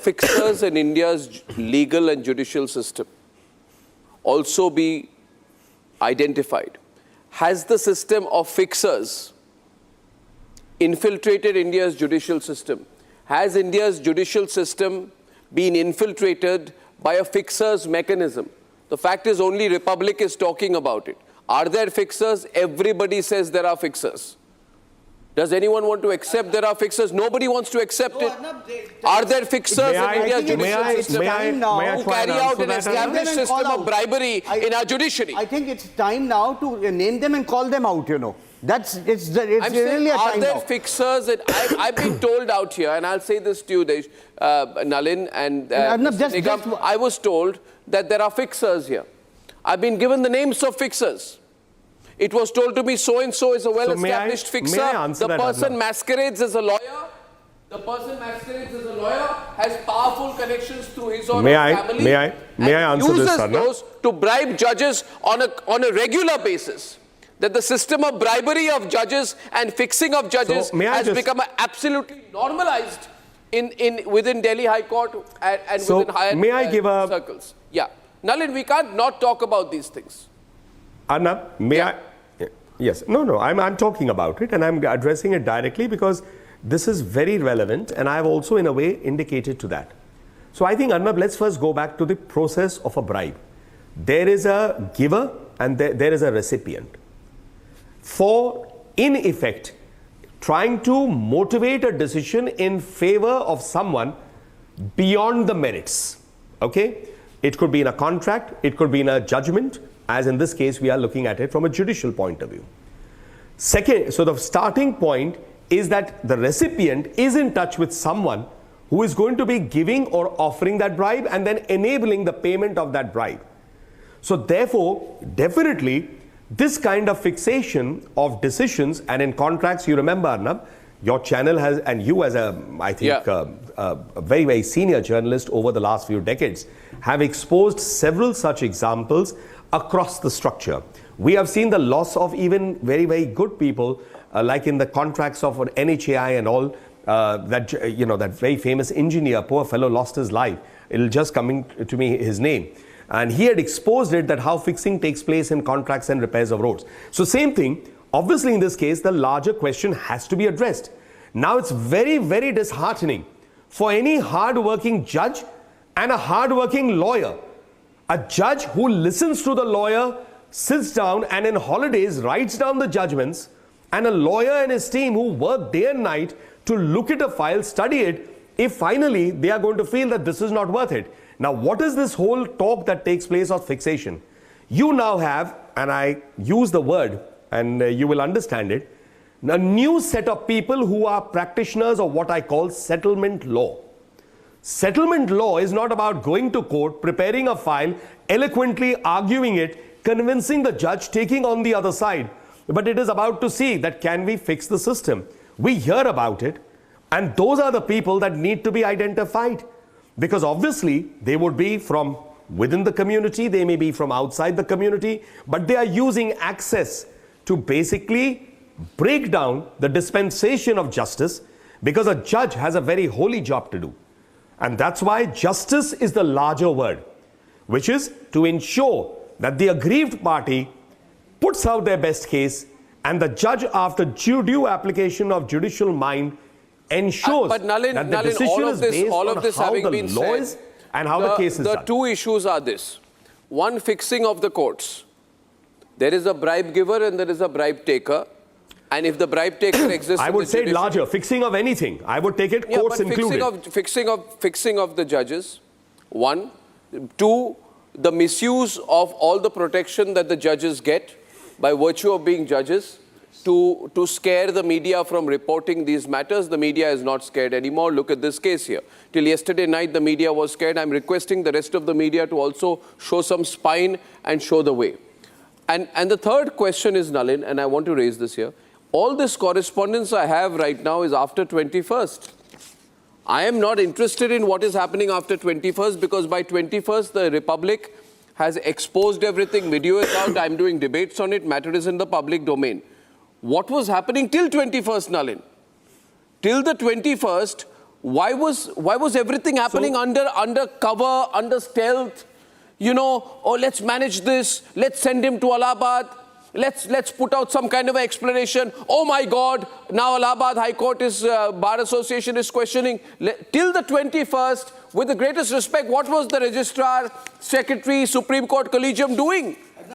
fixers in India's legal and judicial system also be identified? Has the system of fixers infiltrated India's judicial system? Has India's judicial system been infiltrated by a fixers mechanism? The fact is only Republic is talking about it. Are there fixers? Everybody says there are fixers. Does anyone want to accept there are fixers? Nobody wants to accept it. Are there fixers in India's judicial system who carry out an established system of bribery in our judiciary? I think it's time now to name them and call them out, you know. It's really a time now. Are there fixers? I've been told out here, and I'll say this to you, Nalin and Nigam, I was told that there are fixers here. I've been given the names of fixers. It was told to me so-and-so is a well-established fixer. The person masquerades as a lawyer. The person masquerades as a lawyer, has powerful connections through his or her family. May I answer this, uses those to bribe judges on a regular basis. That the system of bribery of judges and fixing of judges has become absolutely normalized within Delhi High Court and within higher circles. Yeah. Nalin, we can't not talk about these things. Arnab, may I? Yes. No, I'm talking about it, and I'm addressing it directly because this is very relevant, and I've also in a way indicated to that. So I think, Arnab, let's first go back to the process of a bribe. There is a giver and there is a recipient. For, in effect, trying to motivate a decision in favor of someone beyond the merits. Okay? It could be in a contract, it could be in a judgment, as in this case we are looking at it from a judicial point of view. Second, so the starting point is that the recipient is in touch with someone who is going to be giving or offering that bribe and then enabling the payment of that bribe. So therefore, definitely, this kind of fixation of decisions, and in contracts, you remember, Arnab, your channel has, and you as a, I think, a very, very senior journalist over the last few decades, have exposed several such examples across the structure. We have seen the loss of even very, very good people, like in the contracts of an NHAI and all, that very famous engineer, poor fellow, lost his life. It'll just coming to me his name. And he had exposed it, that how fixing takes place in contracts and repairs of roads. So same thing, obviously in this case, the larger question has to be addressed. Now it's very, very disheartening for any hard-working judge and a hard-working lawyer. A judge who listens to the lawyer, sits down and in holidays writes down the judgments, and a lawyer and his team who work day and night to look at a file, study it, if finally they are going to feel that this is not worth it. Now, what is this whole talk that takes place of fixation? You now have, and I use the word and you will understand it, a new set of people who are practitioners of what I call settlement law. Settlement law is not about going to court, preparing a file, eloquently arguing it, convincing the judge, taking on the other side. But it is about to see that can we fix the system. We hear about it, and those are the people that need to be identified. Because obviously, they would be from within the community, they may be from outside the community, but they are using access to basically break down the dispensation of justice, because a judge has a very holy job to do. And that's why justice is the larger word, which is to ensure that the aggrieved party puts out their best case, and the judge, after due application of judicial mind, ensures that the decision is based on how the law is and how the case is done. The two issues are this. One, fixing of the courts. There is a bribe giver and there is a bribe taker. And if the bribe taker exists, I would say larger, fixing of anything. I would take it courts included. Fixing of the judges. One. Two, the misuse of all the protection that the judges get by virtue of being judges to scare the media from reporting these matters. The media is not scared anymore. Look at this case here. Till yesterday night, the media was scared. I'm requesting the rest of the media to also show some spine and show the way. And the third question is, Nalin, and I want to raise this here. All this correspondence I have right now is after 21st. I am not interested in what is happening after 21st, because by 21st, the Republic has exposed everything. Video is out. I'm doing debates on it. Matter is in the public domain. What was happening till 21st, Nalin? Till the 21st, why was everything happening under cover, under stealth? You know, oh, let's manage this. Let's send him to Allahabad. Let's put out some kind of an explanation. Oh my God, now Allahabad High Court Bar Association is questioning. Till the 21st, with the greatest respect, what was the Registrar, Secretary, Supreme Court Collegium doing?